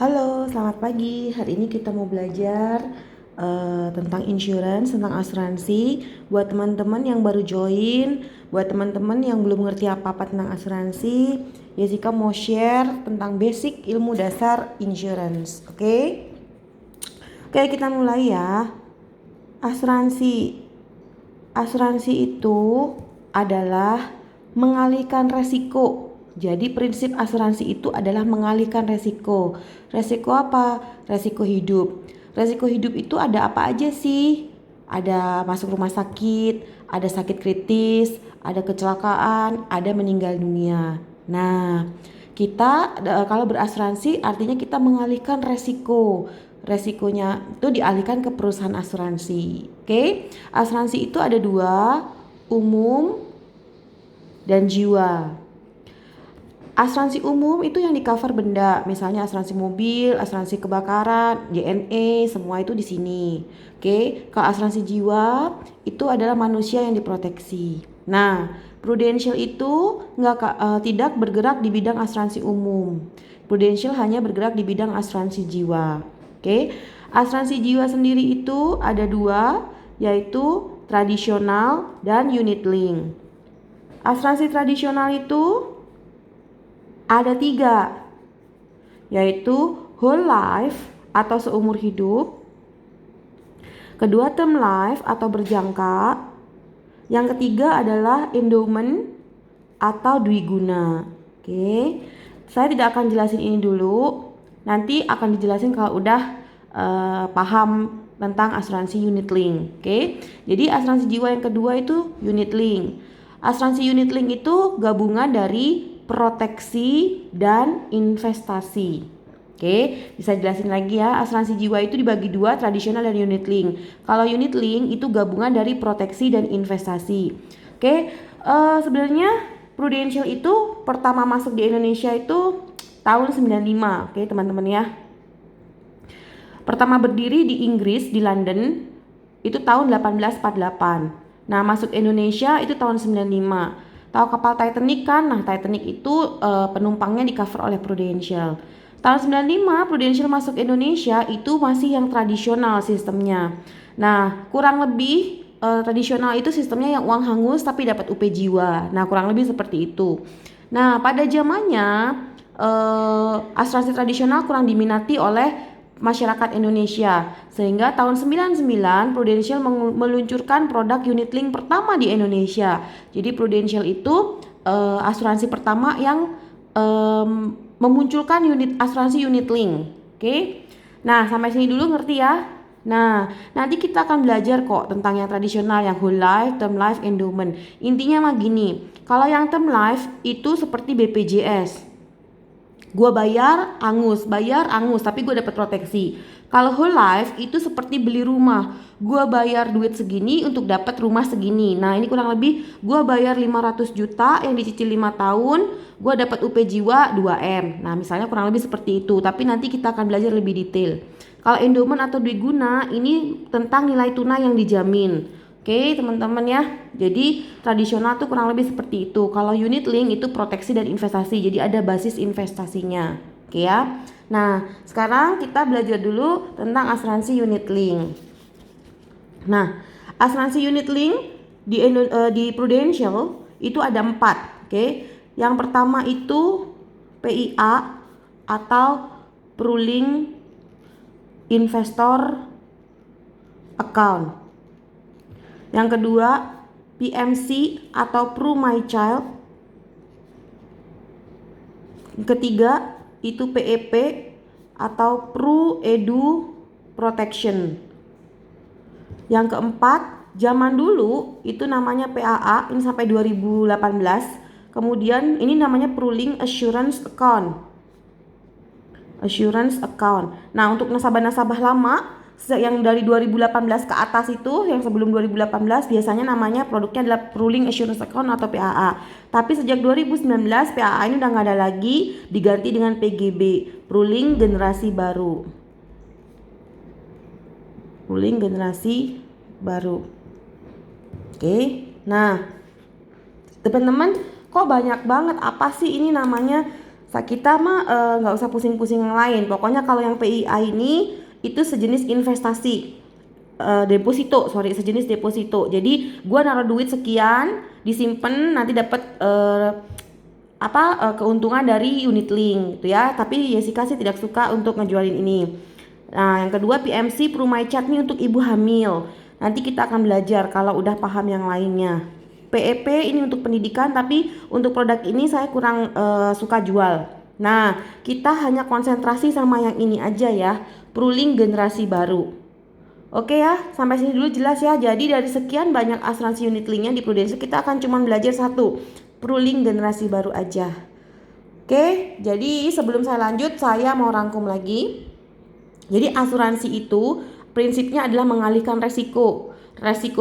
Halo, selamat pagi. Hari ini kita mau belajar tentang insurance, tentang asuransi. Buat teman-teman yang baru join, buat teman-teman yang belum ngerti apa-apa tentang asuransi, Jessica mau share tentang basic ilmu dasar insurance. Oke? Oke, kita mulai ya. Asuransi. Asuransi itu adalah mengalihkan resiko. Jadi prinsip asuransi itu adalah mengalihkan resiko. Resiko apa? Resiko hidup. Resiko hidup itu ada apa aja sih? Ada masuk rumah sakit, ada sakit kritis, ada kecelakaan, ada meninggal dunia. Nah, kita kalau berasuransi artinya kita mengalihkan resiko. Resikonya itu dialihkan ke perusahaan asuransi. Oke? Asuransi itu ada dua, umum dan jiwa. Asuransi umum itu yang di cover benda, misalnya asuransi mobil, asuransi kebakaran, JNE, semua itu di sini. Oke, kalau asuransi jiwa itu adalah manusia yang diproteksi. Nah, Prudential itu tidak bergerak di bidang asuransi umum. Prudential hanya bergerak di bidang asuransi jiwa. Oke, asuransi jiwa sendiri itu ada dua, yaitu tradisional dan unit link. Asuransi tradisional itu ada tiga, yaitu whole life atau seumur hidup, kedua term life atau berjangka, yang ketiga adalah endowment atau dwiguna. Oke, saya tidak akan jelasin ini dulu, nanti akan dijelasin kalau udah paham tentang asuransi unit link. Oke, jadi asuransi jiwa yang kedua itu unit link. Asuransi unit link itu gabungan dari proteksi dan investasi. Oke, bisa jelasin lagi ya. Asuransi jiwa itu dibagi dua, tradisional dan unit link. Kalau unit link itu gabungan dari proteksi dan investasi. Oke, sebenarnya Prudential itu pertama masuk di Indonesia itu tahun 95. Oke, teman-teman ya. Pertama berdiri di Inggris, di London, itu tahun 1848. Nah, masuk Indonesia itu tahun 95. Tahu kapal Titanic kan? Nah, Titanic itu penumpangnya di cover oleh Prudential. Tahun 95 Prudential masuk Indonesia itu masih yang tradisional sistemnya. Nah, kurang lebih tradisional itu sistemnya yang uang hangus tapi dapat UP jiwa. Nah, kurang lebih seperti itu. Nah, pada zamannya asuransi tradisional kurang diminati oleh masyarakat Indonesia, sehingga tahun 99 Prudential meluncurkan produk unit link pertama di Indonesia. Jadi Prudential itu asuransi pertama yang memunculkan asuransi unit link. Oke. Nah, sampai sini dulu ngerti ya? Nah, nanti kita akan belajar kok tentang yang tradisional, yang whole life, term life, endowment. Intinya mah gini, kalau yang term life itu seperti BPJS. Gue bayar angus, tapi gue dapat proteksi. Kalau whole life itu seperti beli rumah. Gue bayar duit segini untuk dapat rumah segini. Nah, ini kurang lebih gue bayar 500 juta yang dicicil 5 tahun, gue dapat UP jiwa 2M. Nah, misalnya kurang lebih seperti itu, tapi nanti kita akan belajar lebih detail. Kalau endowment atau dwiguna ini tentang nilai tunai yang dijamin. Oke, teman-teman ya. Jadi tradisional tuh kurang lebih seperti itu. Kalau unit link itu proteksi dan investasi. Jadi ada basis investasinya. Oke ya. Nah, sekarang kita belajar dulu tentang asuransi unit link. Nah, asuransi unit link di Prudential itu ada 4. Oke. Yang pertama itu PIA atau Pooling Investor Account. Yang kedua, PMC atau Pru My Child. Yang ketiga, itu PEP atau Pru Edu Protection. Yang keempat, zaman dulu itu namanya PAA, ini sampai 2018. Kemudian ini namanya Pooling Assurance Account. Assurance Account. Nah, untuk nasabah-nasabah lama yang dari 2018 ke atas itu, yang sebelum 2018 biasanya namanya produknya adalah Pooling Assurance Account atau PAA. Tapi sejak 2019 PAA ini udah nggak ada lagi, diganti dengan PGB, Pooling Generasi Baru. Pooling Generasi Baru. Oke. Nah, teman-teman, kok banyak banget apa sih ini namanya Kita mah nggak usah pusing-pusing yang lain. Pokoknya kalau yang PIA ini itu sejenis investasi. Sejenis deposito. Jadi gua naruh duit sekian, disimpan, nanti dapat keuntungan dari unit link gitu ya. Tapi Jessica sih tidak suka untuk ngejualin ini. Nah, yang kedua PMC Perumai Cat nih untuk ibu hamil. Nanti kita akan belajar kalau udah paham yang lainnya. PEP ini untuk pendidikan, tapi untuk produk ini saya kurang suka jual. Nah, kita hanya konsentrasi sama yang ini aja ya, Pruling generasi baru. Oke ya, sampai sini dulu jelas ya. Jadi dari sekian banyak asuransi unit linknya di Prudential, kita akan cuma belajar satu, Pruling generasi baru aja. Oke, jadi sebelum saya lanjut, saya mau rangkum lagi. Jadi asuransi itu prinsipnya adalah mengalihkan resiko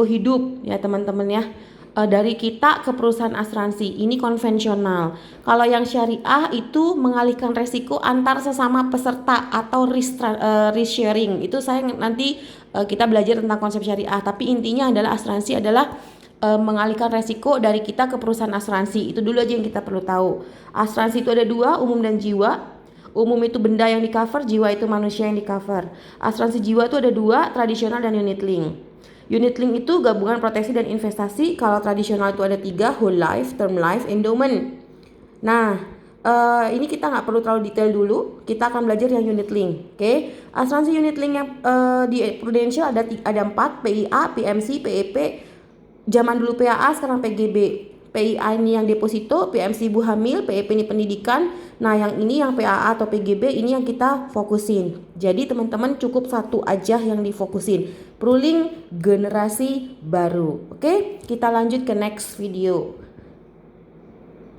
hidup ya teman-teman ya. Dari kita ke perusahaan asuransi ini konvensional. Kalau yang syariah itu mengalihkan resiko antar sesama peserta atau risk sharing. Itu saya nanti kita belajar tentang konsep syariah. Tapi intinya adalah asuransi adalah mengalihkan resiko dari kita ke perusahaan asuransi. Itu dulu aja yang kita perlu tahu. Asuransi itu ada dua, umum dan jiwa. Umum itu benda yang di cover, jiwa itu manusia yang di cover. Asuransi jiwa itu ada dua, tradisional dan unit link. Unit link itu gabungan proteksi dan investasi. Kalau tradisional itu ada tiga, whole life, term life, endowment. Nah, ini kita nggak perlu terlalu detail dulu. Kita akan belajar yang unit link. Oke, asuransi unit link yang di Prudential ada 4, PIA, PMC, PEP. Zaman dulu PAA, sekarang PGB. PIA ini yang deposito, PMC ibu hamil, PEP ini pendidikan. Nah yang ini yang PAA atau PGB ini yang kita fokusin. Jadi teman-teman cukup satu aja yang difokusin, Pruling generasi baru. Oke, kita lanjut ke next video.